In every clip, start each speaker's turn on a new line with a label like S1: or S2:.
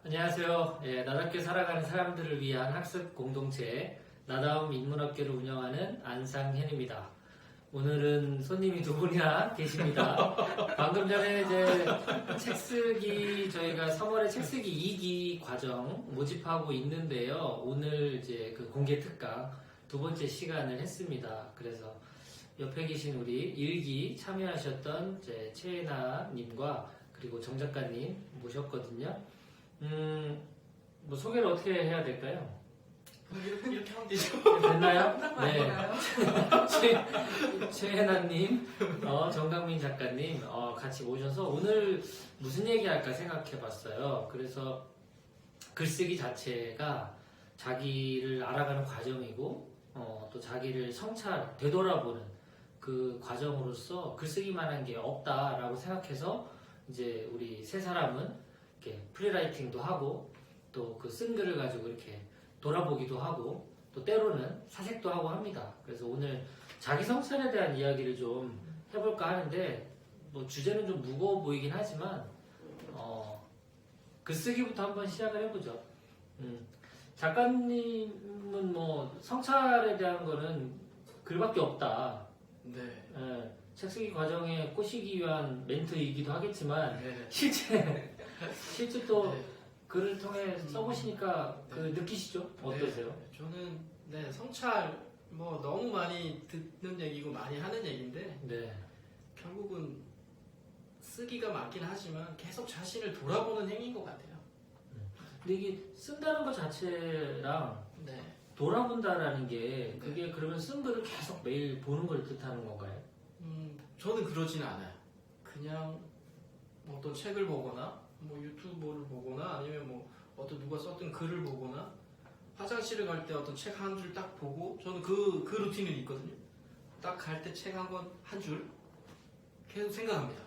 S1: 안녕하세요. 나답게 살아가는 사람들을 위한 학습 공동체 나다움 인문학교를 운영하는 안상현입니다. 오늘은 손님이 두 분이나 계십니다. 방금 전에 이제 책 쓰기 저희가 3월에 책 쓰기 2기 과정 모집하고 있는데요. 오늘 이제 그 공개 특강 두 번째 시간을 했습니다. 그래서 옆에 계신 우리 1기 참여하셨던 이제 최애나님과 그리고 정 작가님 모셨거든요. 뭐 소개를 어떻게 해야 될까요?
S2: 이렇게 하면 되죠.
S1: 됐나요? 네. 최혜나님, 정강민 작가님 같이 모셔서 오늘 무슨 얘기할까 생각해봤어요. 그래서 글쓰기 자체가 자기를 알아가는 과정이고 또 자기를 성찰, 되돌아보는 그 과정으로서 글쓰기만한 게 없다라고 생각해서 이제 우리 세 사람은 이렇게 프리라이팅도 하고 또 그 쓴 글을 가지고 이렇게 돌아보기도 하고 또 때로는 사색도 하고 합니다. 그래서 오늘 자기 성찰에 대한 이야기를 좀 해볼까 하는데 뭐 주제는 좀 무거워 보이긴 하지만 글쓰기부터 한번 시작을 해보죠. 작가님은 뭐 성찰에 대한 거는 글밖에 없다.
S2: 네.
S1: 책 쓰기 과정에 꼬시기 위한 멘트이기도 하겠지만
S2: 네.
S1: 실제 또
S2: 네.
S1: 글을 통해 써보시니까 그 느끼시죠? 어떠세요?
S2: 네. 저는 성찰 뭐 너무 많이 듣는 얘기고 많이 하는 얘기인데
S1: 네.
S2: 결국은 쓰기가 맞긴 하지만 계속 자신을 돌아보는 행위인 것 같아요.
S1: 근데 이게 쓴다는 것 자체랑
S2: 네.
S1: 돌아본다라는 게 그게 그러면 쓴 글을 계속 매일 보는 걸 뜻하는 건가요?
S2: 저는 그러지는 않아요. 그냥 뭐 어떤 책을 보거나 뭐 유튜브를 보거나 아니면 뭐 어떤 누가 썼던 글을 보거나 화장실을 갈 때 어떤 책 한 줄 딱 보고 저는 그 루틴이 있거든요. 딱 갈 때 책 한 줄 계속 생각합니다.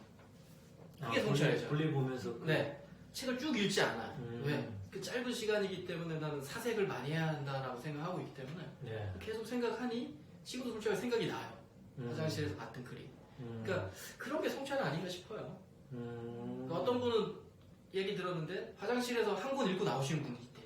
S2: 그게 성찰이죠.
S1: 볼일 보면서
S2: 네. 책을 쭉 읽지 않아요.
S1: 음.
S2: 왜? 그 짧은 시간이기 때문에 나는 사색을 많이 해야 한다라고 생각하고 있기 때문에
S1: 네.
S2: 계속 생각하니 지금도 솔직하게 생각이 나요. 화장실에서 봤던 글이. 그러니까 그런 게 성찰은 아닌가 싶어요. 그러니까 어떤 분은 얘기 들었는데 화장실에서 한 권 읽고 나오시는 분이 있대.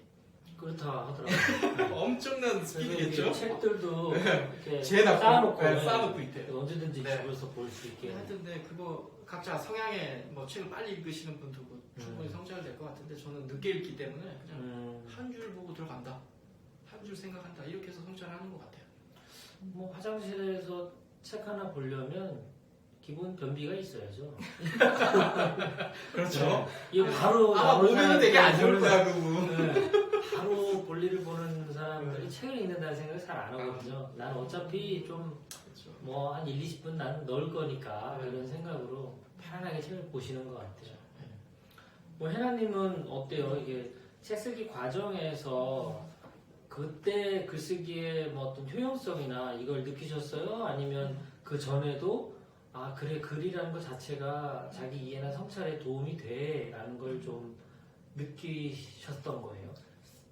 S1: 그렇다 하더라고요.
S2: 엄청난 스피드겠죠?
S1: 책들도 이렇게
S2: 재놓고
S1: 쌓아놓고
S2: 쌓아놓고 있대요.
S1: 언제든지
S2: 네.
S1: 집에서 볼 수 있게.
S2: 하여튼 그거 각자 성향에 뭐 책을 빨리 읽으시는 분도 충분히 성찰될 것 같은데 저는 늦게 읽기 때문에 그냥 한 줄 보고 들어간다. 한 줄 생각한다. 이렇게 해서 성찰하는 것 같아요.
S1: 뭐 화장실에서 책 하나 보려면 기본 변비가 있어야죠.
S2: 그렇죠.
S1: 이거 바로
S2: 아마
S1: 나오는
S2: 보면은 되게 안 좋을 거야,
S1: 사람들은
S2: 그거.
S1: 바로 볼일을 보는 사람들이 책을 읽는다는 생각을 잘 안 하거든요. 난 어차피 좀
S2: 그렇죠.
S1: 뭐 한 1, 20분 난 넣을 거니까 이런 생각으로 편안하게 책을 보시는 것 같아요. 뭐 해나님은 어때요? 이게 책 쓰기 과정에서 그때 글쓰기의 뭐 어떤 효용성이나 이걸 느끼셨어요? 아니면 그 전에도 아 그래 글이라는 것 자체가 자기 이해나 성찰에 도움이 돼라는 걸 좀 느끼셨던 거예요?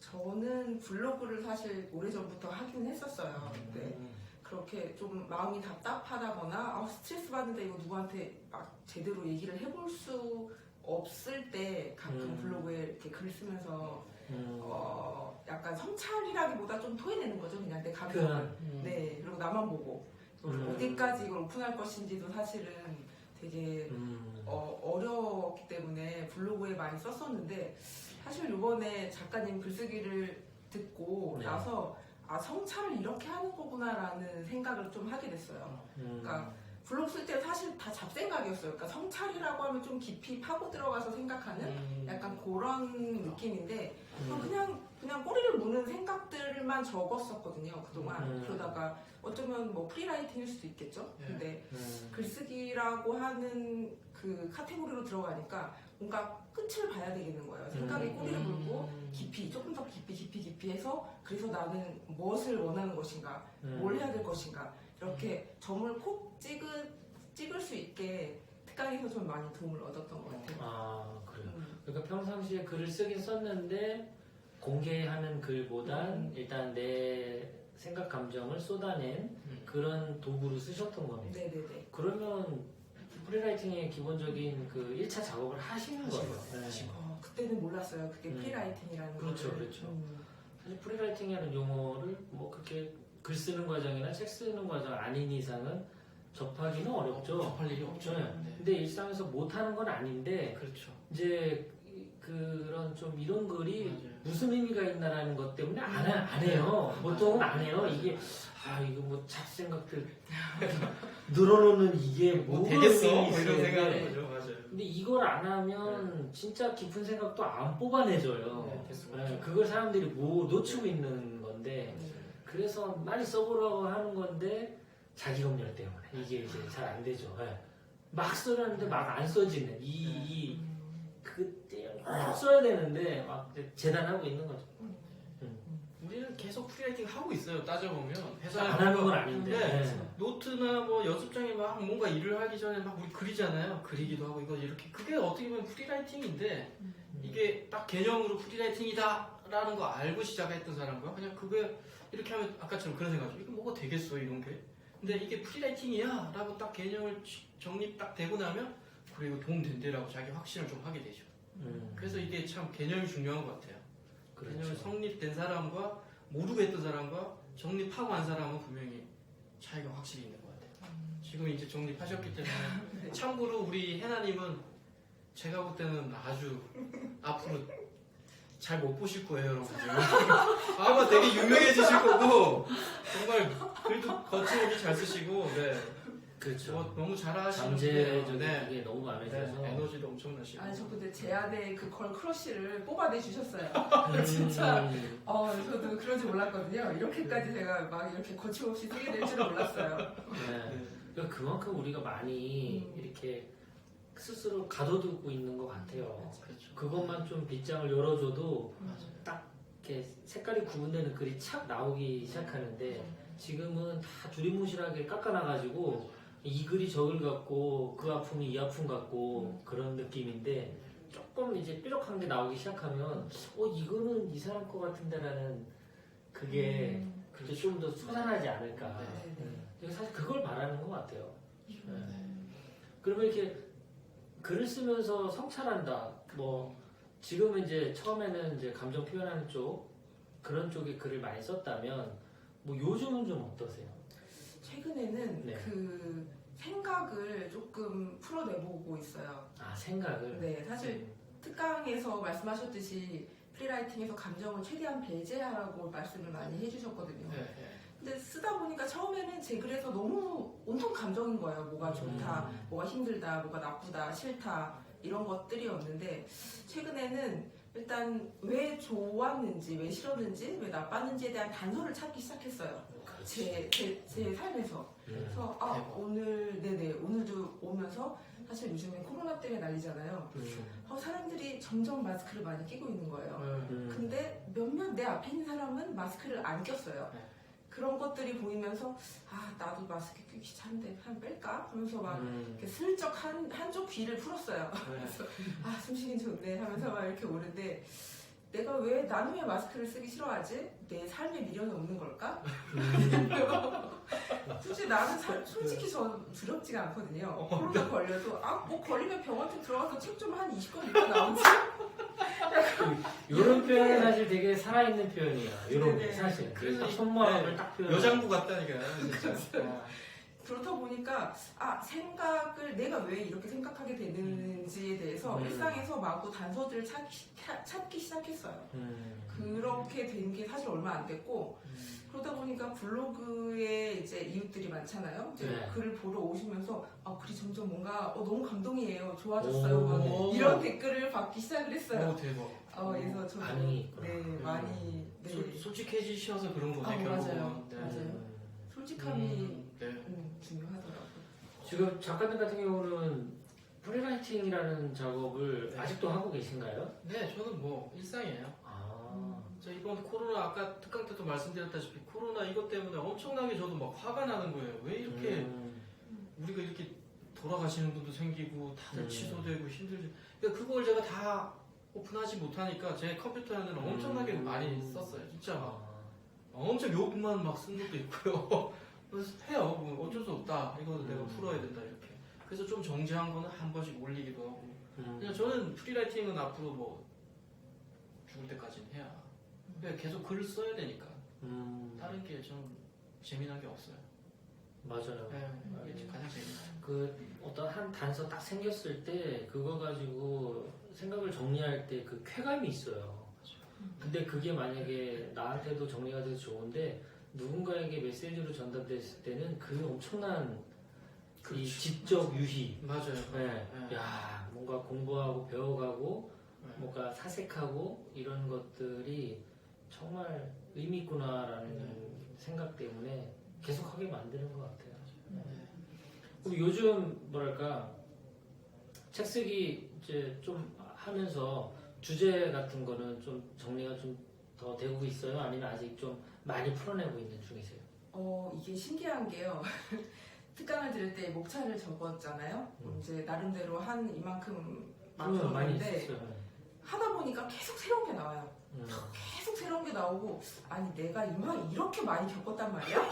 S3: 저는 블로그를 사실 오래전부터 하긴 했었어요. 근데 그렇게 좀 마음이 답답하다거나 스트레스 받는데 이거 누구한테 막 제대로 얘기를 해볼 수 없을 때 가끔 블로그에 이렇게 글을 쓰면서 약간 성찰이라기보다 좀 토해내는 거죠. 그냥 내 감정을. 네, 그리고 나만 보고 어디까지 이걸 오픈할 것인지도 사실은 되게 어려웠기 때문에 블로그에 많이 썼었는데 사실 이번에 작가님 글쓰기를 듣고
S1: 네.
S3: 나서 성찰을 이렇게 하는 거구나라는 생각을 좀 하게 됐어요. 그러니까 블로그 쓸 때 사실 다 잡생각이었어요. 그러니까 성찰이라고 하면 좀 깊이 파고 들어가서 생각하는 약간 그런 느낌인데 그냥 꼬리를 무는 생각들만 적었었거든요. 그동안. 그러다가 어쩌면 뭐 프리라이팅일 수도 있겠죠. 근데 글쓰기라고 하는 그 카테고리로 들어가니까 뭔가 끝을 봐야 되겠는 거예요. 생각이 꼬리를 물고 깊이 조금 더 깊이 해서 그래서 나는 무엇을 원하는 것인가, 뭘 해야 될 것인가 이렇게 점을 콕 찍을 수 있게 특강에서 좀 많이 도움을 얻었던 것 같아요.
S1: 아 그래요. 그러니까 평상시에 글을 쓰긴 썼는데 공개하는 글보단 일단 내 생각 감정을 쏟아낸 그런 도구로 쓰셨던 거네요.
S3: 네네네.
S1: 그러면 프리라이팅의 기본적인 그 1차 작업을 하시는 거예요. 네.
S3: 그때는 몰랐어요. 그게 프리라이팅이라는 거.
S1: 그렇죠, 그렇죠. 사실 프리라이팅이라는 용어를 뭐 그렇게 글 쓰는 과정이나 책 쓰는 과정 아닌 이상은 접하기는 어렵죠.
S2: 접할 일이 없죠.
S1: 네.
S2: 네.
S1: 근데 일상에서 못하는 건 아닌데
S2: 그렇죠.
S1: 이제 그런 좀 이런 글이
S2: 맞아요.
S1: 무슨 의미가 있나라는 것 때문에 안 해요. 보통은 안 해요. 이게 이거 뭐 잡생각들 늘어놓는 이게
S2: 뭐
S1: 뭐가
S2: 되겠어?
S1: 의미
S2: 뭐 이런
S1: 있어요.
S2: 생각하는 거죠. 맞아요.
S1: 근데 이걸 안 하면 진짜 깊은 생각도 안 뽑아내줘요.
S2: 네, 됐어.
S1: 네, 그걸 사람들이 뭐 놓치고 있는 건데 그래서 많이 써보라고 하는 건데 자기 검열 때문에 이게 이제 잘 안 되죠. 네. 막 써라는데 막 안 써지는 그때 막 써야 되는데 막 재단하고 있는 거죠.
S2: 우리는 계속 프리라이팅 하고 있어요. 따져보면
S1: 안 하는 건 아닌데.
S2: 네.
S1: 네.
S2: 노트나 뭐 연습장에 막 뭔가 일을 하기 전에 막 우리 그리잖아요. 그리기도 하고 이거 이렇게 그게 어떻게 보면 프리라이팅인데 이게 딱 개념으로 프리라이팅이다라는 거 알고 시작했던 사람과 그냥 그게 이렇게 하면 아까처럼 그런 생각이죠. 이거 뭐가 되겠어 이런 게. 근데 이게 프리라이팅이야라고 딱 개념을 정립 딱 되고 나면 그래 이거 도움 된대라고 자기 확신을 좀 하게 되죠. 그래서 이게 참 개념이 중요한 것 같아요. 개념이
S1: 그렇죠.
S2: 성립된 사람과 모르고 했던 사람과 정립하고 한 사람은 분명히 차이가 확실히 있는 것 같아요. 지금 이제 정립하셨기 때문에 참고로 우리 해나님은 제가 볼 때는 아주 앞으로 잘 못 보실 거예요, 여러분. 아마 되게 유명해지실 거고 정말 글도 거침없이 잘 쓰시고 네.
S1: 그렇죠.
S2: 뭐 너무 잘하시는
S1: 잠재적인
S2: 네.
S1: 그게 너무 마음에
S2: 네.
S1: 들어서.
S2: 에너지도 엄청나시고
S3: 아니 저 근데 제 안에 그 걸 크러쉬를 뽑아내 주셨어요. 진짜 저도 그런지 몰랐거든요. 이렇게까지 제가 막 이렇게 거침없이 쓰게 될 줄은 몰랐어요.
S1: 네. 그러니까 그만큼 우리가 많이 이렇게 스스로 가둬두고 있는 것 같아요.
S2: 그렇죠.
S1: 그것만 좀 빗장을 열어줘도
S2: 맞아요.
S1: 딱 이렇게 색깔이 구분되는 글이 착 나오기 시작하는데 지금은 다 두리뭉실하게 깎아놔가지고 이 글이 저 글 같고 그 아픔이 이 아픔 같고 그런 느낌인데 조금 이제 뾰족한 게 나오기 시작하면 이거는 이 사람 거 같은데라는 그게 그게 좀 더 솟아나지 않을까.
S3: 네.
S1: 사실 그걸 말하는 것 같아요. 네. 그러면 이렇게 글을 쓰면서 성찰한다. 뭐 지금은 이제 처음에는 이제 감정 표현하는 쪽 그런 쪽에 글을 많이 썼다면 뭐 요즘은 좀 어떠세요?
S3: 최근에는
S1: 네.
S3: 그 생각을 조금 풀어내보고 있어요.
S1: 생각을.
S3: 네, 사실 특강에서 말씀하셨듯이 프리라이팅에서 감정을 최대한 배제하라고 말씀을 많이 해주셨거든요.
S2: 네.
S3: 근데 쓰다 보니까 처음에는 제 글에서 너무 온통 감정인 거예요. 뭐가 좋다, 뭐가 힘들다, 뭐가 나쁘다, 싫다 이런 것들이었는데 최근에는 일단 왜 좋았는지, 왜 싫었는지, 왜 나빴는지에 대한 단서를 찾기 시작했어요. 제 삶에서. 그래서 오늘도 오면서 사실 요즘에 코로나 때문에 난리잖아요. 사람들이 점점 마스크를 많이 끼고 있는 거예요. 근데 몇몇 내 앞에 있는 사람은 마스크를 안 꼈어요.
S2: 네.
S3: 그런 것들이 보이면서 나도 마스크 끼기 귀찮은데 한 뺄까? 하면서 막 이렇게 슬쩍 한쪽 귀를 풀었어요. 그래서 숨쉬긴 좋네 하면서 막 이렇게 오는데 나는 왜 마스크를 쓰기 싫어하지? 내 삶에 미련이 없는 걸까? 솔직히 저 두렵지가 않거든요. 코로나 걸려도 뭐 걸리면 병원 좀 들어가서 책 좀 한 20권 읽고 나오지.
S1: 이런 표현은 사실 되게 살아있는 표현이야. 이런 게
S3: 네네.
S1: 사실.
S2: 그래서
S1: 딱 속마음을 딱 표현.
S2: 여장부 같다니까요, 진짜.
S3: 그렇다 보니까 생각을 내가 왜 이렇게 생각하게 되는지에 대해서 일상에서 마구 단서들을 찾기 시작했어요. 그렇게 된 게 사실 얼마 안 됐고 그러다 보니까 블로그에 이제 이웃들이 많잖아요. 이제
S1: 네.
S3: 글을 보러 오시면서 글이 점점 뭔가 너무 감동이에요. 좋아졌어요. 막
S2: 오.
S3: 이런 댓글을 받기 시작을 했어요.
S2: 오, 대박.
S3: 그래서 저도
S1: 반응이 있구나.
S3: 많이
S2: 솔직해지셔서 그런 거네, 결국은.
S3: 맞아요.
S2: 네.
S3: 맞아요. 솔직함이
S2: 네.
S3: 중요하더라고요.
S1: 지금 작가님 같은 경우는 프리라이팅이라는 작업을 아직도 하고 계신가요?
S2: 네, 저는 뭐 일상이에요. 저 이번 코로나 아까 특강 때도 말씀드렸다시피 코로나 이것 때문에 엄청나게 저도 막 화가 나는 거예요. 왜 이렇게 우리가 이렇게 돌아가시는 분도 생기고 다들 취소되고 힘들지. 그러니까 그걸 제가 다 오픈하지 못하니까 제 컴퓨터에는 엄청나게 많이 썼어요. 진짜 막 엄청 욕만 막 쓴 것도 있고요. 그래서 해요. 뭐 어쩔 수 없다. 이거 내가 풀어야 된다 이렇게. 그래서 좀 정지한 거는 한 번씩 올리기도 하고. 그냥 저는 프리라이팅은 앞으로 뭐 때까지는 해야. 그러니까 계속 글을 써야 되니까. 다른 게 좀 재미난 게 없어요.
S1: 맞아요.
S2: 네, 이게 가장 재미나요.
S1: 그 어떤 한 단서 딱 생겼을 때 그거 가지고 생각을 정리할 때 그 쾌감이 있어요. 근데 그게 만약에 나한테도 정리가 돼서 좋은데 누군가에게 메시지로 전달됐을 때는 그 엄청난 이 지적 유희.
S2: 맞아요.
S1: 네.
S2: 네.
S1: 야, 뭔가 공부하고 배워가고
S2: 네.
S1: 뭔가 사색하고 이런 것들이 정말 의미 있구나라는 생각 때문에 계속하게 만드는 것 같아요.
S2: 네.
S1: 그럼 요즘 뭐랄까 책 쓰기 이제 좀 하면서 주제 같은 거는 좀 정리가 좀 더 되고 있어요? 아니면 아직 좀 많이 풀어내고 있는 중이세요?
S3: 이게 신기한 게요. 특강을 들을 때 목차를 적었잖아요. 이제 나름대로 한 이만큼
S1: 많이
S3: 만들었는데
S1: 썼어요.
S3: 하다 보니까 계속 새로운 게 나와요. 계속 새로운 게 나오고 아니 내가 이렇게 많이 겪었단 말이야?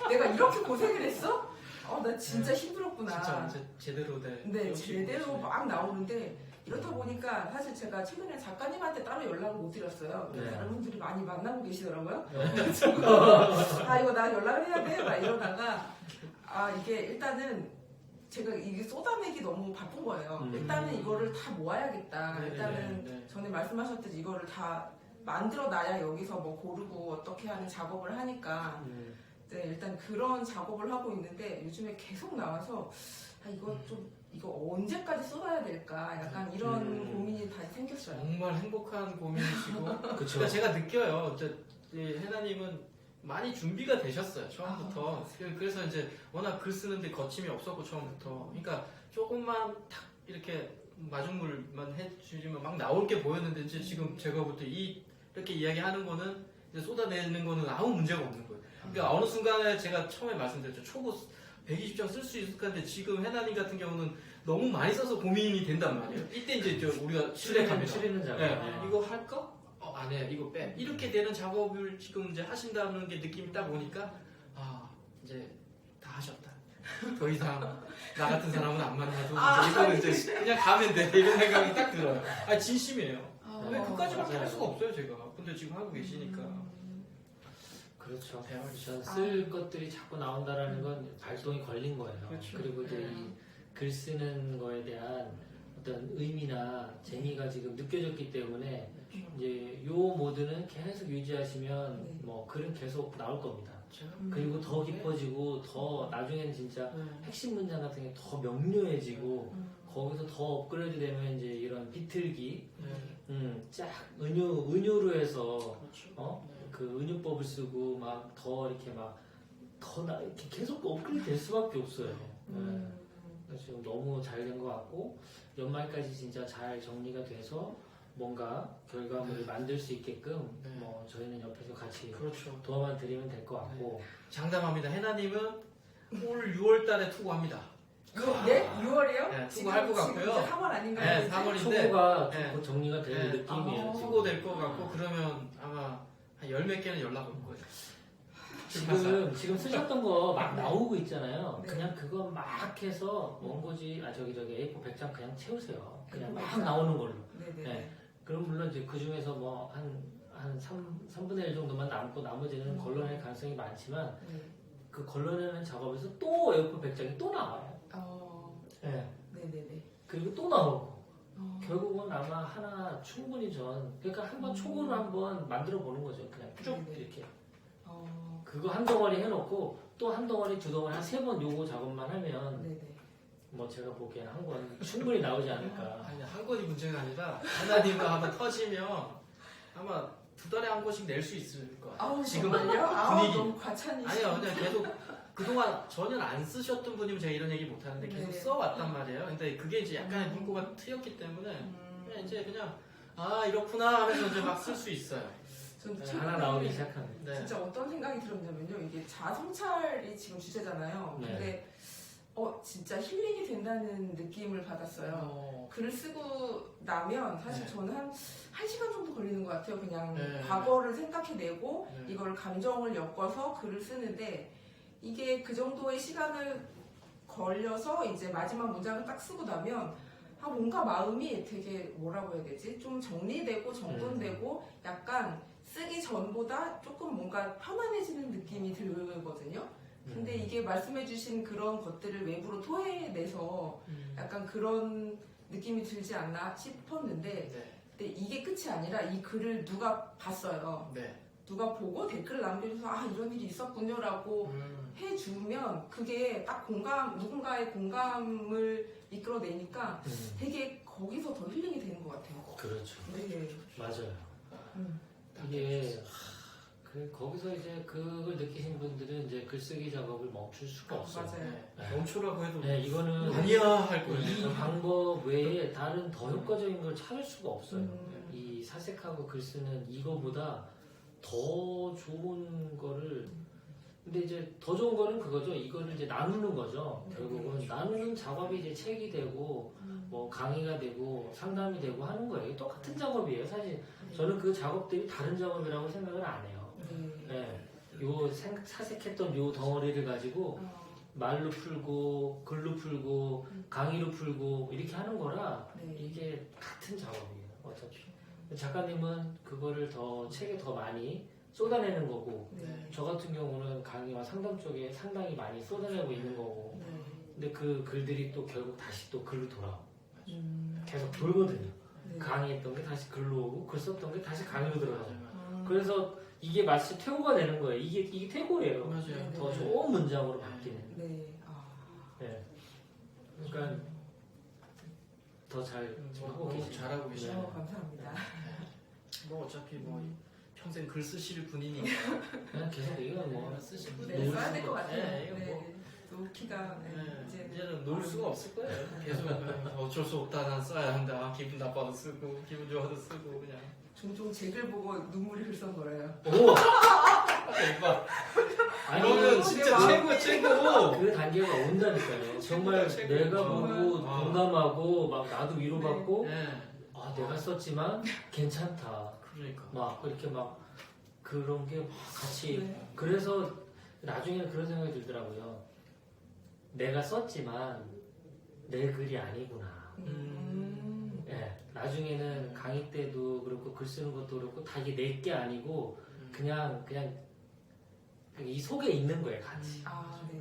S3: 내가 이렇게 고생을 했어? 나 진짜 힘들었구나.
S2: 진짜 이제 제대로 된.
S3: 네, 제대로 막 나오는데 이렇다 보니까 사실 제가 최근에 작가님한테 따로 연락을 못 드렸어요.
S1: 네.
S3: 다른 분들이 많이 만나고 계시더라고요.
S1: 네.
S3: 이거 나 연락을 해야 돼? 막 이러다가 이게 일단은 제가 이게 쏟아내기 너무 바쁜 거예요. 일단은 이거를 다 모아야겠다.
S2: 네,
S3: 일단은
S2: 네, 네.
S3: 전에 말씀하셨듯이 이거를 다 만들어놔야 여기서 뭐 고르고 어떻게 하는 작업을 하니까 네, 일단 그런 작업을 하고 있는데 요즘에 계속 나와서 이거 언제까지 쏟아야 될까 약간 이런 고민이 다시 생겼어요.
S2: 정말 행복한 고민이시고.
S1: 그쵸.
S2: 그러니까 제가 느껴요. 해나님은 많이 준비가 되셨어요. 처음부터. 그래서 이제 워낙 글 쓰는데 거침이 없었고 처음부터. 그러니까 조금만 탁 이렇게 마중물만 해주시면 막 나올 게 보였는데 이제 지금 제가 볼 때 이렇게 이야기하는 거는 이제 쏟아내는 거는 아무 문제가 없는 거예요. 그러니까 어느 순간에 제가 처음에 말씀드렸죠. 초고 120장 쓸 수 있을 것 같은데 지금 해나님 같은 경우는 너무 많이 써서 고민이 된단 말이에요. 이때 이제 우리가 실례합니다.
S1: 추리는 작업.
S2: 네. 이거 할까? 안 해. 이거 빼. 이렇게 되는 작업을 지금 이제 하신다는 게 느낌이 딱 오니까 이제 다 하셨다. 더 이상 나 같은 사람은 안 만나도 이거는 이제 그냥 가면 돼. 이런 생각이 딱 들어요. 진심이에요. 왜 그까지밖에 할 수가 없어요, 제가. 근데 지금 하고 계시니까.
S1: 그렇죠.
S2: 대화를
S1: 쓸 것들이 자꾸 나온다라는 건 발동이 걸린 거예요.
S2: 그렇죠.
S1: 그리고 이제 이 글 쓰는 거에 대한 어떤 의미나 재미가 지금 느껴졌기 때문에 이제 요 모드는 계속 유지하시면 뭐 글은 계속 나올 겁니다. 그리고 더 깊어지고 더 나중에는 진짜 핵심 문장 같은 게 더 명료해지고 거기서 더 업그레이드 되면 이제 이런 비틀기 쫙 은유로 해서 그 은유법을 쓰고 막 더 이렇게 이렇게 계속 업그레이드 될 수밖에 없어요. 그래서 지금 너무 잘 된 것 같고 연말까지 진짜 잘 정리가 돼서 뭔가 결과물을 만들 수 있게끔 뭐 저희는 옆에서 같이
S2: 그렇죠.
S1: 도와만 드리면 될 것 같고
S2: 장담합니다. 해나님은 올 6월 달에 투고합니다.
S3: 네? 6월이요?
S2: 네, 투고할 것 같고요.
S3: 지금 3월 아닌가요?
S2: 네,
S3: 이제?
S2: 3월인데
S1: 초보가
S2: 네.
S1: 곧 정리가 될 느낌이에요. 지금.
S2: 투고될 것 같고 그러면 아마 한 10몇 개는 연락 올 거예요.
S1: 지금 쓰셨던 거 막 나오고 있잖아요.
S3: 네.
S1: 그냥 그거 막 해서 원고지 저기 A4 100장 그냥 채우세요. 그냥 막
S3: 100장.
S1: 나오는 걸로.
S3: 네네.
S1: 네. 그럼 물론 이제 그 중에서 뭐 한 3분의 1 정도만 남고 나머지는 걸러낼 가능성이 많지만 그 걸러내는 작업에서 또 A4 100장이 또 나와요. 네.
S3: 네네네.
S1: 그리고 또 나오고. 결국은 아마 하나 충분히 그러니까 한번 초고를 한번 만들어 보는 거죠. 그냥 쭉
S3: 네네.
S1: 이렇게. 그거 한 덩어리 해놓고 또 한 덩어리 두 덩어리 한 3번 요거 작업만 하면
S3: 네네.
S1: 뭐 제가 보기엔 한 권 충분히 나오지 않을까.
S2: 아니, 한 권이 문제가 아니라 하나님과 한번 터지면 아마 2달에 한 권씩 낼 수 있을 것 같아요. 지금
S3: 정말요?
S2: 분위기.
S3: 너무 과찬이.
S2: 아니요, 그냥 계속 그동안 전혀 안 쓰셨던 분이면 제가 이런 얘기 못 하는데 계속
S3: 네.
S2: 써왔단 말이에요. 근데 그게 이제 약간의 문구가 트였기 때문에 그냥 이렇구나 하면서 이제 막 쓸 수 있어요.
S3: 전
S1: 하나 나오기 시작합니다.
S2: 네.
S3: 진짜 어떤 생각이 들었냐면요. 이게 자성찰이 지금 주제잖아요.
S1: 네.
S3: 근데 진짜 힐링이 된다는 느낌을 받았어요. 글을 쓰고 나면 사실
S2: 네.
S3: 저는 한 1시간 정도 걸리는 것 같아요. 그냥
S2: 네.
S3: 과거를 생각해내고
S2: 네.
S3: 이걸 감정을 엮어서 글을 쓰는데 이게 그 정도의 시간을 걸려서 이제 마지막 문장을 딱 쓰고 나면 뭔가 마음이 되게 뭐라고 해야 되지? 좀 정리되고 정돈되고 단순되고 약간 쓰기 전보다 조금 뭔가 편안해지는 느낌이 들거든요. 근데 이게 말씀해주신 그런 것들을 외부로 토해내서 약간 그런 느낌이 들지 않나 싶었는데
S2: 네.
S3: 근데 이게 끝이 아니라 이 글을 누가 봤어요.
S2: 네.
S3: 누가 보고 댓글을 남겨줘서 아 이런 일이 있었군요라고 해주면 그게 딱 누군가의 공감을 이끌어내니까 되게 거기서 더 힐링이 되는 것 같아요.
S1: 그렇죠.
S3: 네.
S1: 맞아요.
S3: 음.
S1: 이게 거기서 이제 그걸 느끼신 분들은 이제 글쓰기 작업을 멈출 수가 없어요.
S3: 맞아요.
S1: 네.
S2: 멈추라고 해도
S1: 네, 이거는
S2: 아니야 할 거예요.
S1: 이 방법 외에 다른 더 효과적인 걸 찾을 수가 없어요.
S3: 음.
S1: 이 사색하고 글 쓰는 이거보다 더 좋은 거를 근데 이제 더 좋은 거는 그거죠. 이거를 이제 나누는 거죠. 결국은 나누는 작업이 이제 책이 되고 뭐 강의가 되고 상담이 되고 하는 거예요. 똑같은 작업이에요. 사실 저는 그 작업들이 다른 작업이라고 생각을 안 해요. 네. 요 사색했던 요 덩어리를 가지고 말로 풀고 글로 풀고 강의로 풀고 이렇게 하는 거라
S3: 네.
S1: 이게 같은 작업이에요. 어차피 작가님은 그거를 더 책에 더 많이 쏟아내는 거고
S3: 네.
S1: 저 같은 경우는 강의와 상담 쪽에 상당히 많이 쏟아내고 있는 거고
S3: 네.
S1: 근데 그 글들이 또 결국 다시 또 글로 돌아오고
S3: 음.
S1: 계속 돌거든요.
S3: 네.
S1: 강의했던 게 다시 글로 오고 글 썼던 게 다시 강의로 들어가요.
S3: 음.
S1: 그래서 이게 마치 퇴고가 되는 거예요. 이게 퇴고예요.
S2: 맞아요.
S1: 더 좋은 문장으로 바뀌는.
S3: 네. 아.
S1: 네. 그러니까 더 잘 하고
S2: 너무
S1: 계시죠.
S2: 잘하고 계시네요.
S1: 네.
S3: 감사합니다.
S2: 뭐 어차피 뭐 평생 글 쓰실 분이니까
S1: 그냥 계속 이건 뭐
S2: 쓰실 분.
S3: 네, 써야 될 것 같아요.
S2: 네, 이거
S3: 네.
S2: 뭐
S3: 놓기가
S2: 네,
S3: 이제
S2: 이제는 놓을 수가 없을 거예요. 계속 어쩔 수 없다 난 써야 한다. 기분 나빠도 쓰고 기분 좋아도 쓰고 그냥.
S3: 종종 제 글 보고 눈물이 흘썽거려요.
S1: 오!
S2: 대박.
S1: 아니
S2: 그러면 진짜
S3: 마음이-
S2: 최고.
S1: 그 단계가 온다니까요. 정말
S2: 최고.
S1: 내가
S3: 정말.
S1: 보고 공감하고 막 나도 위로받고
S2: 네.
S1: 아 내가 썼지만 괜찮다.
S2: 그러니까.
S1: 막 이렇게 막 그런 게 막 같이
S3: 네.
S1: 그래서 나중에는 그런 생각이 들더라고요. 내가 썼지만 내 글이 아니구나. 예, 나중에는 강의 때도 그렇고 글 쓰는 것도 그렇고 다 이게 내 게 아니고 그냥 이 속에 있는 거예요 같이.
S3: 아, 네.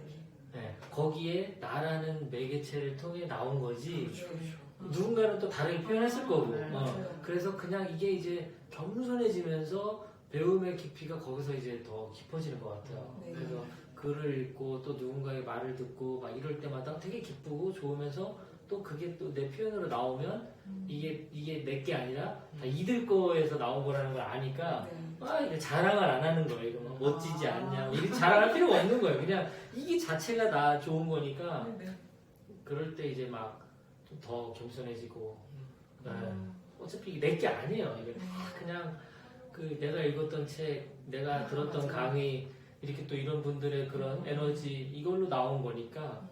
S1: 예, 거기에 나라는 매개체를 통해 나온 거지.
S2: 그렇죠.
S3: 네.
S1: 누군가는 또 다르게 표현했을 거고.
S2: 네,
S3: 맞아요.
S1: 그래서 그냥 이게 이제 겸손해지면서 배움의 깊이가 거기서 이제 더 깊어지는 것 같아요.
S3: 네.
S1: 그래서 글을 읽고 또 누군가의 말을 듣고 막 이럴 때마다 되게 기쁘고 좋으면서 또 그게 또 내 표현으로 나오면 이게 내 게 아니라 다 이들 거에서 나온 거라는 걸 아니까
S3: 네.
S1: 이게 자랑을 안 하는 거예요. 이거 막 멋지지 않냐. 이렇게 자랑할 필요가 없는 거예요. 그냥 이게 자체가 다 좋은 거니까
S3: 네.
S1: 그럴 때 이제 막 좀 더 겸손해지고 네.
S3: 음.
S1: 어차피 이게 내 게 아니에요. 이게 다 그냥 그 내가 읽었던 책, 내가 들었던
S3: 맞아요.
S1: 강의 이렇게 또 이런 분들의 그런 에너지 이걸로 나온 거니까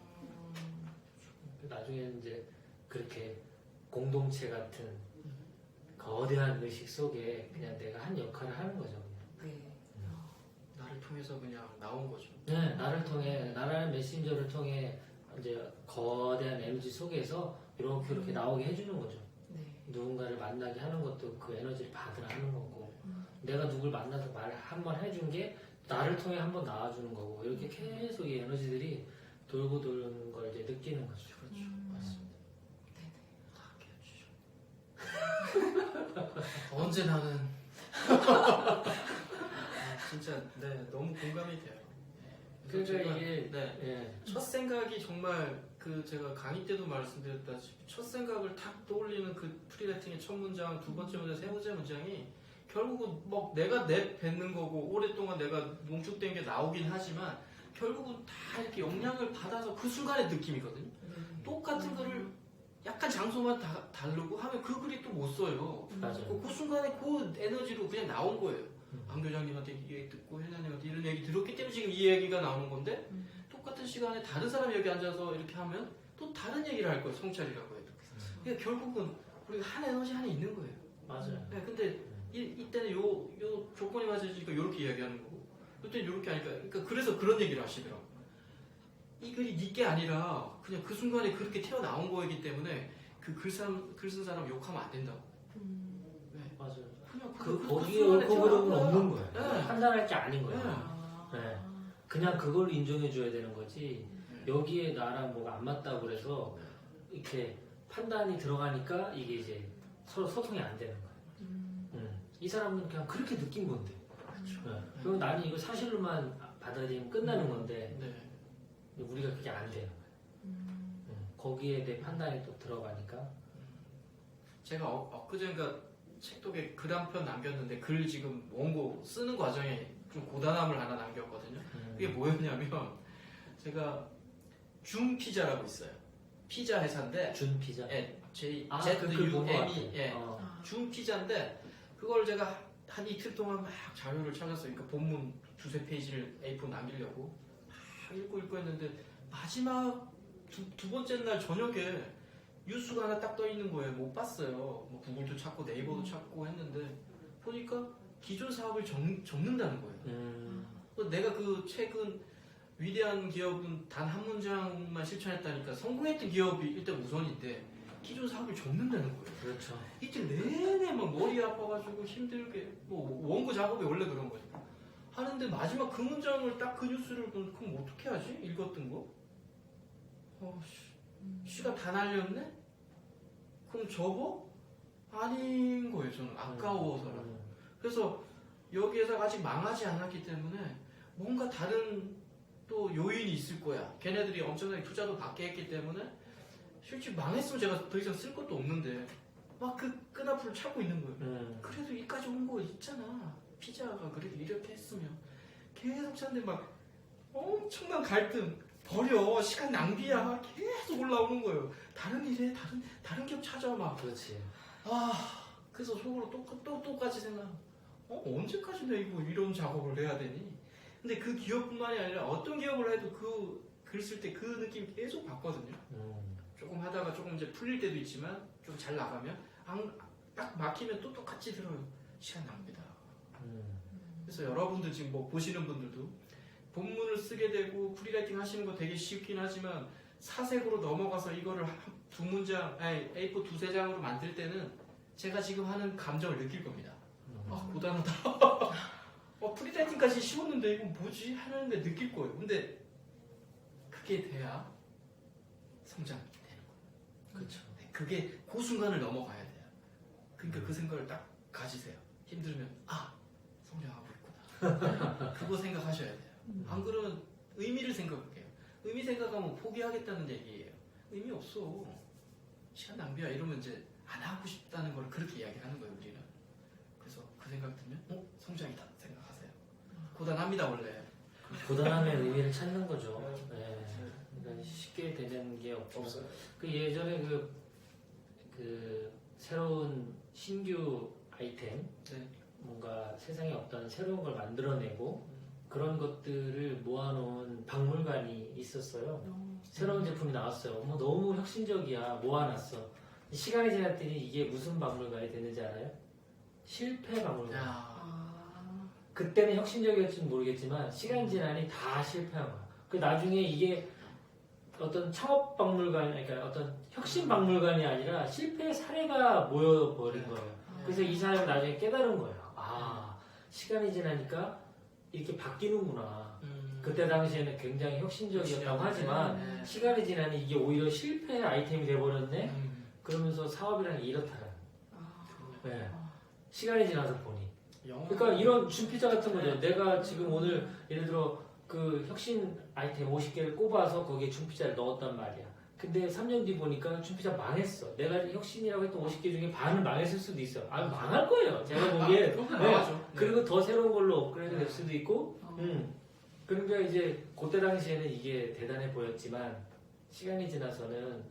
S1: 나중에는 이제 그렇게 공동체 같은 거대한 의식 속에 그냥 내가 한 역할을 하는 거죠. 그냥.
S3: 네.
S2: 나를 통해서 그냥 나온 거죠.
S1: 네, 나를 통해 나라는 메신저를 통해 이제 거대한 에너지 속에서 이렇게 나오게 해주는 거죠.
S3: 네.
S1: 누군가를 만나게 하는 것도 그 에너지를 받으라 하는 거고 내가 누굴 만나서 말 한 번 해준 게 나를 통해 한 번 나와주는 거고 이렇게 계속 이 에너지들이 돌고 도는 걸 이제 느끼는 거죠.
S2: 그렇죠.
S1: 맞습니다.
S2: 언제 나는 진짜 네 너무 공감이 돼요.
S1: 그러니까
S2: 제가,
S1: 이게
S2: 네.
S1: 예,
S2: 첫 생각이 정말 그 제가 강의 때도 말씀드렸다시피 첫 생각을 탁 떠올리는 그 프리라이팅의 첫 문장, 두 번째 문장, 세 번째 문장이 결국은 막 내가 내뱉는 거고 오랫동안 내가 농축된 게 나오긴 하지만 결국은 다 이렇게 영향을 받아서 그 순간의 느낌이거든요. 똑같은 글을 약간 장소만 다르고 하면 그 글이 또 못 써요.
S1: 맞아요.
S2: 그 순간에 그 에너지로 그냥 나온 거예요. 안 교장님한테 이 얘기 듣고 혜나님한테 이런 얘기 들었기 때문에 지금 이 얘기가 나오는 건데 똑같은 시간에 다른 사람이 여기 앉아서 이렇게 하면 또 다른 얘기를 할 거예요. 성찰이라고 해도. 그러니까 결국은 우리가 한 에너지 안에 있는 거예요.
S1: 맞아요.
S2: 네, 근데 이때는 요 조건이 맞으니까 이렇게 이야기하는 거고 이때는 이렇게 하니까 그러니까 그래서 그런 얘기를 하시더라고. 이 글이 니게 아니라 그냥 그 순간에 그렇게 튀어나온 거이기 때문에 그 글 쓴 사람 욕하면 안 된다고.
S1: 맞아요.
S2: 그냥
S1: 거기에
S3: 수원에
S1: 옳고 그름은
S3: 태어나고요.
S1: 없는 거예요.
S2: 네.
S1: 판단할 게 아닌 거예요.
S3: 아.
S1: 네. 그냥 그걸 인정해 줘야 되는 거지. 여기에 나랑 뭐가 안 맞다고 그래서 이렇게 판단이 들어가니까 이게 이제 서로 소통이 안 되는 거예요. 이 사람은 그냥 그렇게 느낀 건데. 네. 그리고 나는 이거 사실로만 받아들이면 끝나는 건데
S2: 네.
S1: 우리가 그게 안 되는 거예요. 거기에 대해 판단이 또 들어가니까.
S2: 제가 엊그젠가 책독에 글 한 편 남겼는데 글 지금 원고 쓰는 과정에 좀 고단함을 하나 남겼거든요. 그게 뭐였냐면 제가 준 피자라고 있어요. 피자 회사인데
S1: 준 피자.
S2: 예, J
S1: 아,
S2: Z
S1: 그
S2: U
S1: 본것
S2: M
S1: 같아.
S2: E 예, 준 피자인데 그걸 제가 한 이틀 동안 막 자료를 찾았어요. 그러니까 본문 두세 페이지를 A4 남기려고 막 읽고 했는데 마지막 두 번째 날 저녁에 뉴스가 하나 딱 떠 있는 거예요. 못 봤어요. 뭐 구글도 찾고 네이버도 찾고 했는데 보니까 기존 사업을 접는다는 거예요. 그래서 내가 그 최근 위대한 기업은 단 한 문장만 실천했다니까 성공했던 기업이 일단 우선인데 기존 사업을 접는다는 거예요.
S1: 그렇죠.
S2: 이틀 내내 막 머리 아파가지고 힘들게 뭐 원고 작업이 원래 그런 거죠. 하는데 마지막 그 문장을 딱 그 뉴스를 보면 그럼 어떻게 하지? 읽었던 거? 시간 다 날렸네? 그럼 접어? 아닌 거예요. 저는 아까워서라도. 그래서 여기 회사가 아직 망하지 않았기 때문에 뭔가 다른 또 요인이 있을 거야. 걔네들이 엄청나게 투자도 받게 했기 때문에 실제 망했으면 제가 더 이상 쓸 것도 없는데 막 그 끈앞을 찾고 있는 거예요. 그래도 여기까지 온 거 있잖아. 피자가 그래도 이렇게 했으면 계속 찾는데 막 엄청난 갈등 버려 시간 낭비야 계속 올라오는 거예요. 다른 일에 다른 기업 찾아 막
S1: 그렇지.
S2: 그래서 속으로 똑같이 생각. 언제까지 내가 이런 작업을 해야 되니? 근데 그 기업뿐만이 아니라 어떤 기업을 해도 그 글 쓸 때 그 느낌 계속 받거든요. 조금 하다가 조금 이제 풀릴 때도 있지만 좀 잘 나가면 딱 막히면 또 똑같이 들어요. 시간 낭비다. 그래서 여러분들 지금 뭐 보시는 분들도 본문을 쓰게 되고 프리라이팅 하시는 거 되게 쉽긴 하지만 사색으로 넘어가서 이거를 두 문장, 아니 A4 두세 장으로 만들 때는 제가 지금 하는 감정을 느낄 겁니다. 고단하다. 프리라이팅까지 쉬웠는데 이건 뭐지? 하는데 느낄 거예요. 근데 그게 돼야 성장이 되는 거예요.
S1: 그렇죠.
S2: 그게 그 순간을 넘어가야 돼요. 그러니까 그 생각을 딱 가지세요. 힘들면 성장하고 있구나. 그거 생각하셔야 돼요. 안 그러면 의미를 생각할게요. 의미 생각하면 포기하겠다는 얘기예요. 의미 없어. 시간 낭비야 이러면 이제 안 하고 싶다는 걸 그렇게 이야기하는 거예요, 우리는. 그래서 그 생각 들면 성장이다 생각하세요. 고단합니다 원래.
S1: 고단함의 의미를 찾는 거죠. 네. 그러니까 쉽게 되는 게 없어요. 그 예전에 그 새로운 신규 아이템,
S2: 네.
S1: 뭔가 세상에 없던 새로운 걸 만들어내고 그런 것들을 모아놓은 박물관이 있었어요. 새로운 제품이 나왔어요. 너무 혁신적이야. 모아놨어. 시간이 지났더니 이게 무슨 박물관이 됐는지 알아요? 실패 박물관. 그때는 혁신적이었지는 모르겠지만 시간이 지나니 다 실패한 거야. 그 나중에 이게 어떤 창업 박물관, 그러니까 어떤 혁신 박물관이 아니라 실패 사례가 모여버린 거예요. 그래서 이 사람이 나중에 깨달은 거예요. 시간이 지나니까 이렇게 바뀌는구나. 그때 당시에는 굉장히 혁신적이었다고 하지만 시간이 지나니 이게 오히려 실패 아이템이 돼버렸네. 그러면서 사업이라는 게 이렇다는. 네. 시간이 지나서 보니. 그러니까 이런 준피자 같은 거죠. 내가 지금 오늘 예를 들어 그 혁신 아이템 50개를 꼽아서 거기에 준피자를 넣었단 말이야. 근데 3년 뒤 보니까 준피자 망했어. 내가 혁신이라고 했던 50개 중에 반은 망했을 수도 있어. 망할 거예요. 제가 보기에. 그리고 더 새로운 걸로 업그레이드 될 수도 있고. 그러니까 이제 그때 당시에는 이게 대단해 보였지만 시간이 지나서는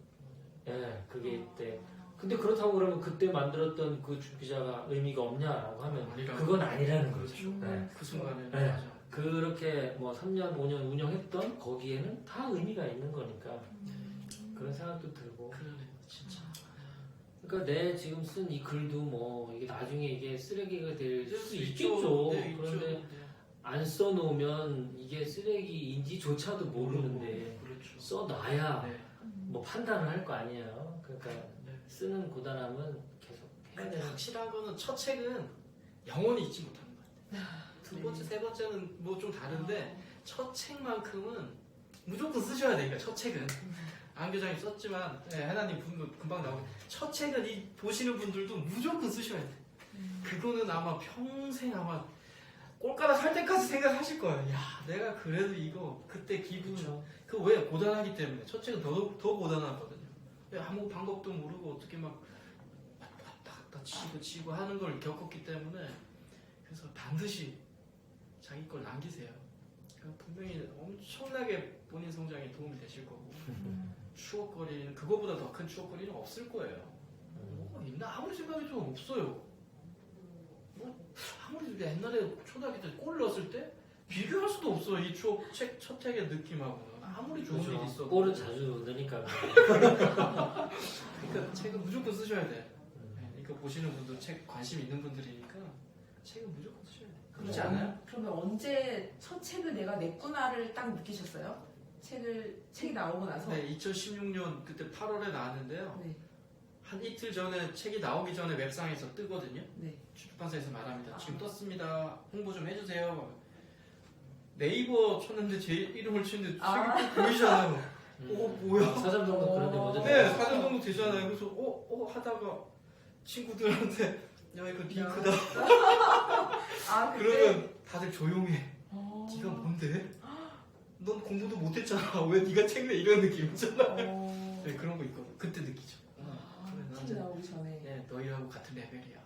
S1: 그게 이때. 근데 그렇다고 그러면 그때 만들었던 그 준피자가 의미가 없냐라고 하면 그건 아니라는 거죠.
S2: 그 순간에
S1: 맞아. 그렇게 뭐 3년, 5년 운영했던 거기에는 다 의미가 있는 거니까 그런 생각도 들고.
S2: 그러네요, 진짜.
S1: 그러니까 내 지금 쓴 이 글도 뭐 이게 나중에 이게 쓰레기가 될 수
S2: 있죠.
S1: 있겠죠.
S2: 네,
S1: 그런데
S2: 있죠.
S1: 안 써놓으면 이게 쓰레기인지조차도 모르는데
S2: 그렇죠.
S1: 써놔야 뭐 판단을 할 거 아니에요. 그러니까
S2: 네.
S1: 쓰는 고단함은 계속 해야
S2: 근데
S1: 되는.
S2: 확실한 거는 첫 책은 영원히 잊지 못하는 것 같아요. 두 번째, 세 번째는 뭐 좀 다른데 첫 책만큼은 무조건 쓰셔야 되니까 첫 책은 안 교장님 썼지만 하나님 분도 금방 나오고 첫 책은 이 보시는 분들도 무조건 쓰셔야 돼. 그거는 아마 평생 아마 꼴가닥 할 때까지 생각하실 거예요. 야, 내가 그래도 이거 그때 기분
S1: 그렇죠.
S2: 그 왜 고단하기 때문에 첫 책은 더 고단하거든요. 아무 방법도 모르고 어떻게 막 왔다 갔다 치고 하는 걸 겪었기 때문에 그래서 반드시 자기 걸 남기세요. 그러니까 분명히 엄청나게 본인 성장에 도움이 되실 거고 추억거리는 그거보다 더 큰 추억거리는 없을 거예요. 뭐가 있나 아무리 생각해도 없어요. 뭐 아무리 옛날에 초등학교 때 골 넣었을 때 비교할 수도 없어. 이 추억 첫 책의 느낌하고 아무리 좋은 일이
S1: 그렇죠.
S2: 있어도
S1: 골은 자주 넣으니까.
S2: 그러니까 책은 무조건 쓰셔야 돼. 이거 보시는 분들 책 관심 있는 분들이니까 책은 무조건 쓰셔야 돼. 그렇지 않아요?
S3: 그러면 언제 첫 책을 내가 냈구나를 딱 느끼셨어요? 책이 나오고 나서?
S2: 네, 2016년 그때 8월에 나왔는데요.
S3: 네.
S2: 한 이틀 전에 책이 나오기 전에 웹상에서 뜨거든요.
S3: 네.
S2: 출판사에서 말합니다. 지금 떴습니다. 홍보 좀 해주세요. 네이버 쳤는데 제 이름을 치는데 책이 꼭 보이잖아요. 뭐야?
S1: 사전 등록 그런 데 먼저
S2: 네, 사전 등록 되잖아요. 그래서 하다가 친구들한테 야 이거 링크다.
S3: 아, 그때?
S2: 그러면 다들 조용해.
S3: 어.
S2: 네가 뭔데? 넌 공부도 못했잖아. 왜 네가 책 내? 이런 느낌 있잖아.
S3: 어.
S2: 네, 그런 거 있거든. 그때 느끼죠. 그래, 난
S3: 책 나오기 전에.
S2: 네, 너희하고 같은 레벨이야.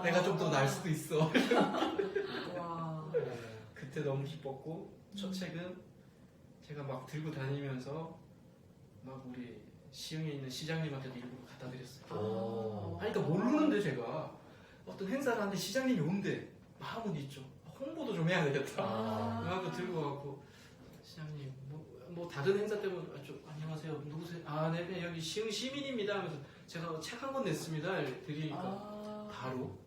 S3: 내가
S2: 좀 더 날 수도 있어.
S3: 와.
S2: 그때 너무 기뻤고 첫 책은 제가 막 들고 다니면서 막 우리 시흥에 있는 시장님한테도 일부러 갖다 드렸어요.
S1: 오.
S2: 아니, 그러니까 모르는데 제가 어떤 행사를 하는데 시장님이 온대. 마음은 있죠. 홍보도 좀 해야 되겠다.
S1: 아.
S2: 그래갖고 들고 가고 시장님 뭐 다른 행사 때문에 안녕하세요 누구세요? 네 여기 시흥 시민입니다. 그래서 제가 책 한 권 냈습니다. 드리니까 바로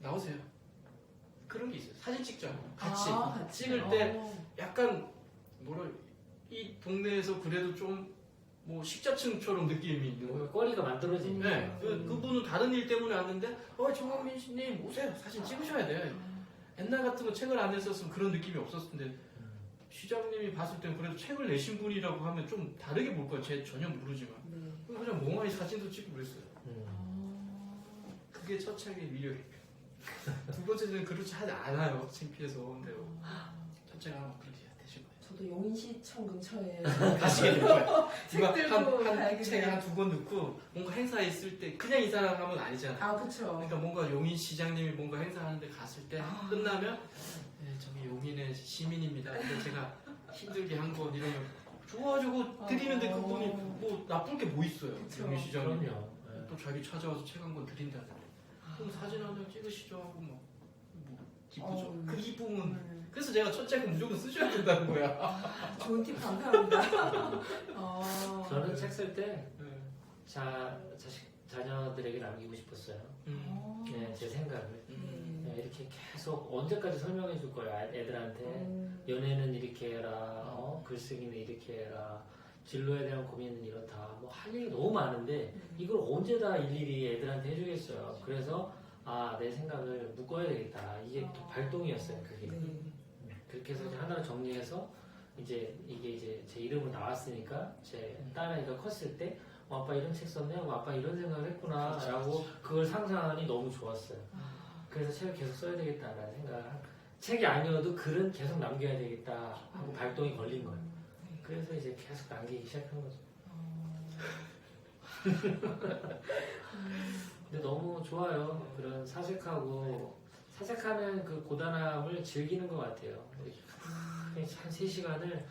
S2: 나오세요. 그런 게 있어요. 사진 찍잖아요. 같이 찍을 때 약간 이 동네에서 그래도 좀 뭐 식자층처럼 느낌이 있는 거예요.
S1: 꼬리가 만들어지니.
S2: 네, 그분은 다른 일 때문에 왔는데 정광민 씨님 오세요. 사진 찍으셔야 돼. 옛날 같으면 책을 안 냈었으면 그런 느낌이 없었을 텐데 시장님이 봤을 땐 그래도 책을 내신 분이라고 하면 좀 다르게 볼 거예요. 제 전혀 모르지만 그냥 멍하니 사진도 찍고 그랬어요. 그게 첫 책의 위력이에요. 두 번째는 그렇지 않아요. 창피해서. 근데 첫 책은 아마 그렇게 되실 거예요.
S3: 저도 용인시청 근처에
S2: 가시게 될 거예요.
S3: 책 들고
S2: 한
S3: 가야겠네요.
S2: 책에 한 2권 넣고 뭔가 행사에 있을 때 그냥 이 사람 하면 아니잖아요.
S3: 그쵸.
S2: 그러니까 뭔가 용인 시장님이 뭔가 행사하는데 갔을 때 끝나면 저기 용인의 시민입니다. 근데 제가 힘들게 한 건 이러면 좋아가지고 드리는데 그분이 뭐 나쁠 게 뭐 있어요.
S3: 그쵸.
S2: 용인 시장님이
S1: 그럼요.
S2: 또 자기 찾아와서 책 한 권 드린다는데 그럼 사진 한 장 찍으시죠 하고 뭐 기쁘죠. 그 기쁨은 그래서 제가 첫 책은 무조건 쓰셔야 된다는 거야.
S3: 좋은 팁 감사합니다.
S1: 저는 책 쓸 때 자녀들에게 남기고 싶었어요. 네, 제 생각을. 네, 이렇게 계속 언제까지 설명해 줄 거야 애들한테. 연애는 이렇게 해라, 글쓰기는 이렇게 해라, 진로에 대한 고민은 이렇다. 뭐 할 얘기 너무 많은데 이걸 언제 다 일일이 애들한테 해주겠어요. 그래서 내 생각을 묶어야 되겠다. 이게 또 발동이었어요. 그게. 그렇게 해서 이제 하나를 정리해서 이게 이제 제 이름으로 나왔으니까 제 딸아이가 컸을 때 아빠 이런 책 썼네 하고 아빠 이런 생각을 했구나 라고 그걸 상상하니 너무 좋았어요. 그래서 책을 계속 써야 되겠다라는 생각을 책이 아니어도 글은 계속 남겨야 되겠다 하고 발동이 걸린 거예요. 그래서 이제 계속 남기기 시작한 거죠. 근데 너무 좋아요. 그런 사색하는 그 고단함을 즐기는 것 같아요. 한 3시간을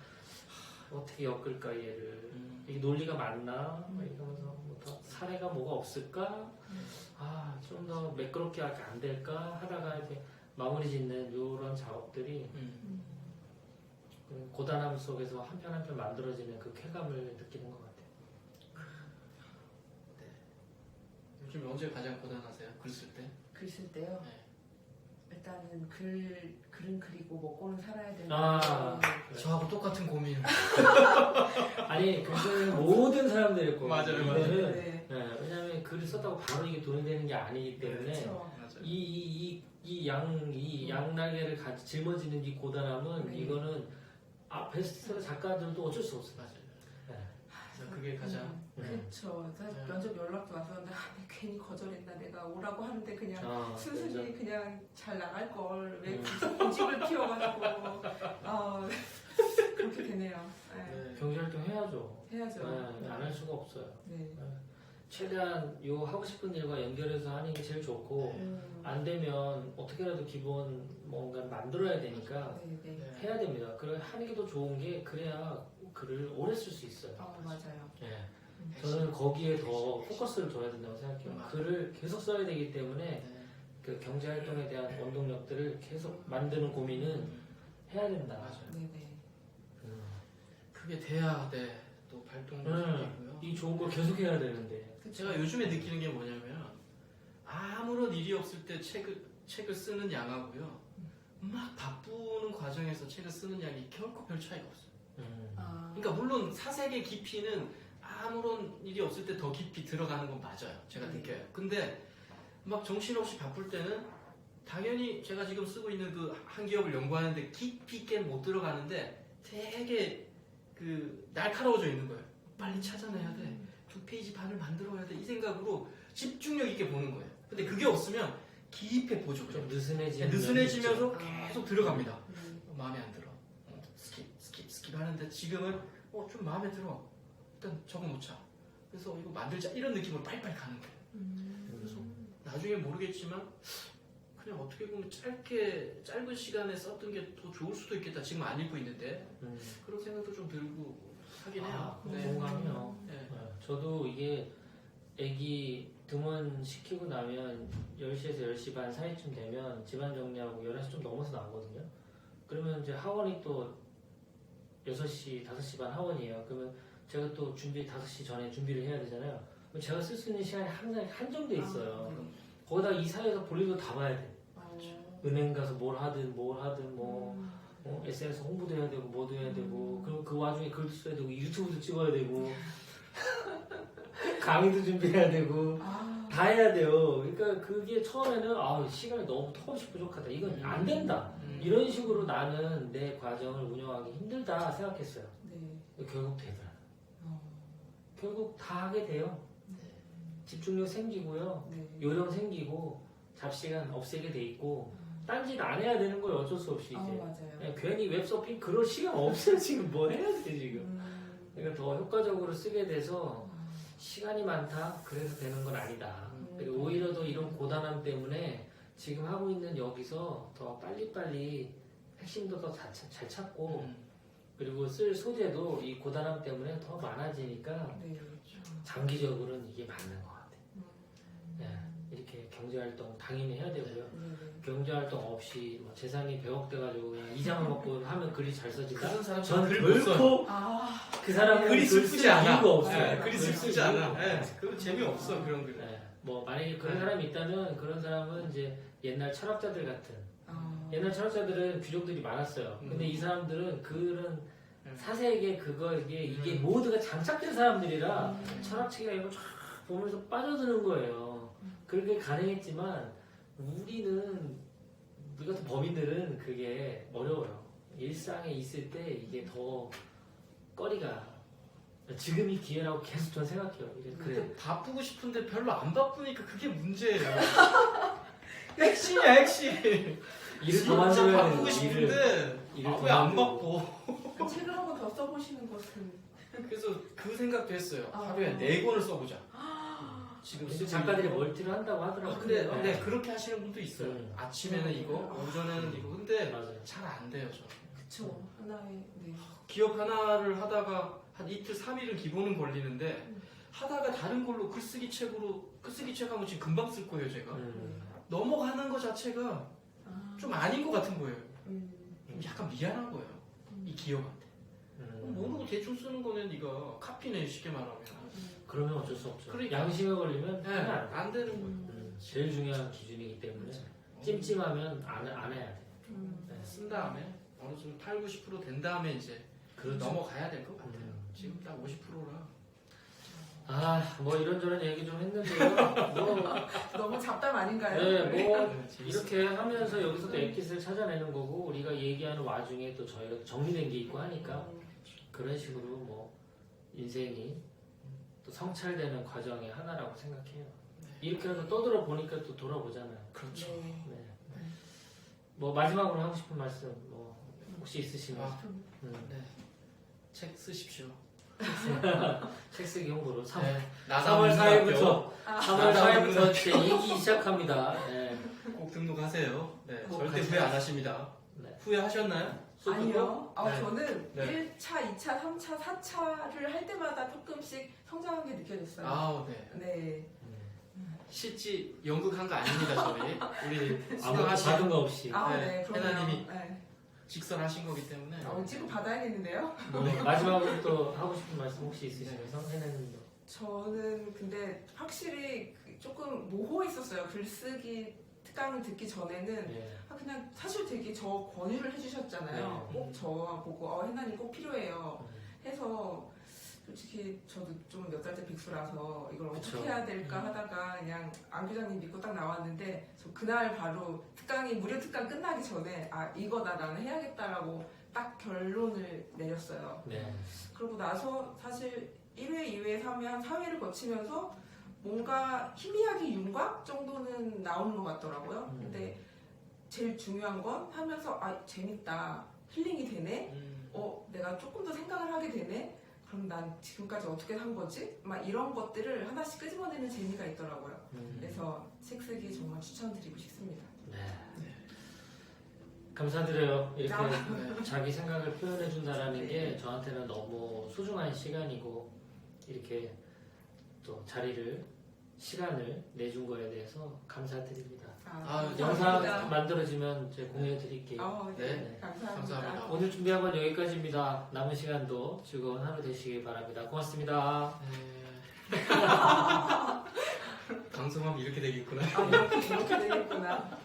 S1: 어떻게 엮을까 얘를 이게 논리가 맞나 이러면서 더 사례가 뭐가 없을까 좀 더 매끄럽게 안 될까 하다가 이제 마무리 짓는 이런 작업들이 고단함 속에서 한 편 한 편 만들어지는 그 쾌감을 느끼는 것 같아요.
S2: 요즘 언제 가장 고단하세요? 글 쓸 때?
S3: 글 쓸 때요? 일단은 글은 그리고 먹고는 살아야 되는
S1: 아.
S2: 저하고 똑같은 고민.
S1: 아니 그거는 모든 사람들일 거예요.
S2: 맞아요, 맞아요.
S1: 이거는,
S3: 네.
S1: 네, 왜냐하면 글을 썼다고 바로 이게 돈이 되는 게 아니기 때문에
S3: 그렇죠.
S2: 맞아요.
S1: 이 양날개를 같이 짊어지는 이 고단함은
S3: 네.
S1: 이거는 베스트셀러 작가들도 어쩔 수 없어요.
S2: 맞아요. 그래서 그게 가장
S3: 그렇죠. 사실
S2: 네.
S3: 면접 연락도 왔었는데 내가 괜히 거절했나 내가 오라고 하는데 그냥
S1: 아,
S3: 순순히
S1: 그렇죠.
S3: 그냥 잘 나갈 걸왜 고집을 피워가지고 그렇게 되네요. 네.
S2: 네.
S1: 경제활동 해야죠.
S3: 해야죠.
S1: 안 할 수가 없어요.
S3: 네.
S1: 최대한 요 하고 싶은 일과 연결해서 하는 게 제일 좋고 안 되면 어떻게라도 기본 뭔가 만들어야 되니까
S3: 네, 네.
S2: 네.
S1: 해야 됩니다. 그래 하는 게 더 좋은 게 그래야 글을 오래 쓸 수 있어요.
S3: 맞아요.
S1: 예. 저는 거기에 더 포커스를 둬야 된다고 생각해요.
S2: 맞아요.
S1: 글을 계속 써야 되기 때문에
S2: 네.
S1: 그 경제 활동에 대한 원동력들을 계속 만드는 고민은 해야 된다.
S2: 맞아요.
S3: 네네.
S2: 그게 돼야 또 발동도 생기고요.
S1: 이 좋은 걸 계속 해야 되는데.
S2: 제가 요즘에 느끼는 게 뭐냐면 아무런 일이 없을 때 책을 쓰는 양하고요. 막 바쁘는 과정에서 책을 쓰는 양이 결코 별 차이가 없어요. 그러니까 물론 사색의 깊이는 아무런 일이 없을 때 더 깊이 들어가는 건 맞아요. 제가 느껴요. 근데 막 정신없이 바쁠 때는 당연히 제가 지금 쓰고 있는 그 한 기업을 연구하는데 깊이 있게 못 들어가는데 되게 그 날카로워져 있는 거예요. 빨리 찾아내야 돼. 2페이지 반을 만들어야 돼. 이 생각으로 집중력 있게 보는 거예요. 근데 그게 없으면 깊게 보죠.
S1: 좀
S2: 그냥.
S1: 느슨해지면서
S2: 계속 들어갑니다. 마음에 안 들어. 스킵 하는데 지금은 좀 마음에 들어. 일단 적어놓자. 그래서 이거 만들자. 이런 느낌으로 빨리빨리 가는 거예요. 그래서 나중에 모르겠지만 그냥 어떻게 보면 짧은 시간에 썼던 게 더 좋을 수도 있겠다. 지금 안 읽고 있는데 그런 생각도 좀 들고 하긴 해요.
S1: 공감해요.
S2: 네.
S1: 네. 저도 이게 애기 등원시키고 나면 10시에서 10시 반 사이쯤 되면 집안 정리하고 11시 좀 넘어서 나오거든요. 그러면 이제 하원이 또 6시, 5시 반 하원이에요. 그러면 제가 또 5시 전에 준비를 해야 되잖아요. 그럼 제가 쓸 수 있는 시간이 항상 한정돼 있어요. 거기다 이 사이에서 볼일도 다 봐야 돼. 은행 가서 뭘 하든 SNS 홍보도 해야 되고 뭐도 해야 되고 그리고 그 와중에 글도 써야 되고 유튜브도 찍어야 되고 강의도 준비해야 되고 다 해야 돼요. 그러니까 그게 처음에는 시간이 너무 턱없이 부족하다. 이건 안 된다. 이런 식으로 나는 내 과정을 운영하기 힘들다 생각했어요.
S3: 네.
S1: 결국 되더라. 결국 다 하게 돼요. 집중력 생기고요.
S3: 네.
S1: 요령 생기고 잡시간 없애게 돼 있고 딴짓 안 해야 되는 거예요. 어쩔 수 없이 이제.
S3: 맞아요.
S1: 그냥 괜히 웹서핑 그럴 시간 없어요. 지금 뭐 해야 돼 지금. 그러니까 더 효과적으로 쓰게 돼서 시간이 많다 그래서 되는 건 아니다. 그리고 오히려 더 이런 고단함 때문에 지금 하고 있는 여기서 더 빨리빨리 핵심도 더 잘 찾고 그리고 쓸 소재도 이 고단함 때문에 더 많아지니까
S3: 네.
S1: 장기적으로는 이게 맞는 것 같아요. 네, 이렇게 경제활동 당연히 해야 되고요. 경제활동 없이 뭐 재산이 100억 돼가지고 그냥 이자만 먹고 하면 글이 잘 써진다?
S2: 그런 사람
S1: 전
S2: 글못 써요.
S1: 결코 그 사람은
S2: 글이
S1: 글
S2: 슬프지
S1: 쓸
S2: 않아.
S1: 이유가 없어요.
S2: 네, 글이
S1: 글
S2: 슬프지
S1: 쓸
S2: 않아.
S1: 이유가
S2: 네,
S1: 없어요.
S2: 그거 재미없어 그런 글.
S1: 네, 뭐 만약에 그런 사람이 있다면 그런 사람은 이제 옛날 철학자들 같은 옛날 철학자들은 규정들이 많았어요. 근데 이 사람들은 그런 사색의 이게 모두가 장착된 사람들이라 철학책이나 이런 거 쫙 보면서 빠져드는 거예요. 그렇게 가능했지만 우리 같은 범인들은 그게 어려워요. 일상에 있을 때 이게 더 꺼리가 지금이 기회라고 계속 저는 생각해요. 그래.
S2: 근데 바쁘고 싶은데 별로 안 바쁘니까 그게 문제예요. 핵심이야 핵심.
S1: 일을 더 만들어야
S2: 바쁘고
S1: 되는
S2: 싶은데
S1: 일을 더
S2: 왜 안
S1: 만들고.
S2: 바빠?
S3: 책을 한 번 더 써보시는 것은
S2: 그래서 그 생각도 했어요.
S3: 아.
S2: 하루에 4권을 써보자. 지금
S1: 근데
S2: 쓰고
S1: 작가들이
S2: 있는 거.
S1: 멀티를 한다고 하더라고요.
S2: 근데
S1: 네.
S2: 네, 그렇게 하시는 분도 있어요. 아침에는 이거, 오전에는 이거. 근데
S1: 맞아요.
S2: 잘 안 돼요, 저.
S3: 그쵸 하나의
S2: 기업 하나를 하다가 한 이틀, 3일은 기본은 걸리는데 하다가 다른 걸로 글쓰기 책 하면 지금 금방 쓸 거예요, 제가. 넘어가는 거 자체가 좀 아닌 것 같은 거예요. 좀 약간 미안한 거예요. 이 기업한테. 모르고 대충 쓰는 거는 네가 카피네 쉽게 말하면.
S1: 그러면 어쩔 수 없죠.
S2: 그러니까.
S1: 양심에 걸리면
S2: 네,
S1: 하면 안 돼.
S2: 안 되는 거예요.
S1: 제일 중요한 기준이기 때문에 찜찜하면 안 해야 돼. 네.
S2: 쓴 다음에 어느 정도 8, 90%된 다음에 이제
S1: 그렇죠.
S2: 넘어가야 될 것 같아요. 지금 딱 50%라.
S1: 뭐 이런저런 얘기 좀 했는데요. 뭐,
S3: 너무 잡담 아닌가요?
S1: 네, 뭐
S2: 재밌어요.
S1: 이렇게 하면서 여기서도 엑깃을 찾아내는 거고 우리가 얘기하는 와중에 또 저희가 정리된 게 있고 하니까 그런 식으로 뭐 인생이 또 성찰되는 과정의 하나라고 생각해요. 이렇게 해서 떠들어 보니까 또 돌아보잖아요.
S2: 그렇죠.
S3: 네.
S1: 네. 뭐 마지막으로 하고 싶은 말씀 뭐 혹시 있으시면
S2: 네. 책 쓰십시오.
S1: 책 쓰기 홍보로 3월
S2: 나다운
S1: 4일부터
S3: 아.
S1: 3월 4일부터 제 2기 시작합니다. 네.
S2: 꼭 등록하세요. 네,
S1: 꼭
S2: 절대
S1: 같이
S2: 후회 안 하십니다.
S1: 네.
S2: 후회하셨나요?
S3: 아니요.
S2: 네.
S3: 저는
S2: 네.
S3: 1차, 2차, 3차, 4차를 할 때마다 조금씩 성장한 게 느껴졌어요.
S2: 아우, 네.
S3: 네.
S2: 실제 연극한 거 아닙니다, 저희. 우리
S1: 아무
S2: 수강하신
S1: 받은 거 없이
S3: 네, 그러네요.
S2: 해나님이
S3: 네.
S2: 직선하신 거기 때문에.
S3: 지금 받아야겠는데요?
S1: 뭐 마지막으로 또 하고 싶은 말씀 혹시 있으시면 해내는
S3: 저는 근데 확실히 조금 모호했었어요. 글쓰기 특강을 듣기 전에는
S1: 네.
S3: 그냥 사실 되게 저 권유를 해주셨잖아요.
S1: 네.
S3: 꼭 저보고 해나님 꼭 필요해요. 해서 솔직히 저도 좀 몇 달째 빅수라서 이걸 어떻게
S1: 그쵸.
S3: 해야 될까 하다가 그냥 안 교장님 믿고 딱 나왔는데 저 그날 바로 특강이 무료 특강 끝나기 전에 이거다 나는 해야겠다라고 딱 결론을 내렸어요.
S1: 네.
S3: 그러고 나서 사실 1회, 2회, 3회 한 4회를 거치면서 뭔가 희미하게 윤곽 정도는 나오는 것 같더라고요. 근데 제일 중요한 건 하면서 재밌다, 힐링이 되네, 내가 조금 더 생각을 하게 되네. 그럼 난 지금까지 어떻게 산 거지? 막 이런 것들을 하나씩 끄집어내는 재미가 있더라고요. 그래서 책 쓰기 정말 추천드리고 싶습니다.
S1: 네. 감사드려요. 이렇게
S2: 네.
S1: 자기 생각을 표현해 준다라는 게 저한테는 너무 소중한 시간이고 이렇게 또 시간을 내준 거에 대해서 감사드립니다. 영상 만들어지면 제가 공유해 드릴게요.
S3: 네.
S2: 네.
S3: 감사합니다.
S2: 감사합니다.
S1: 오늘 준비한 건 여기까지입니다. 남은 시간도 즐거운 하루 되시길 바랍니다. 고맙습니다.
S2: 네. 방송하면 이렇게 되겠구나.
S3: 이렇게 되겠구나.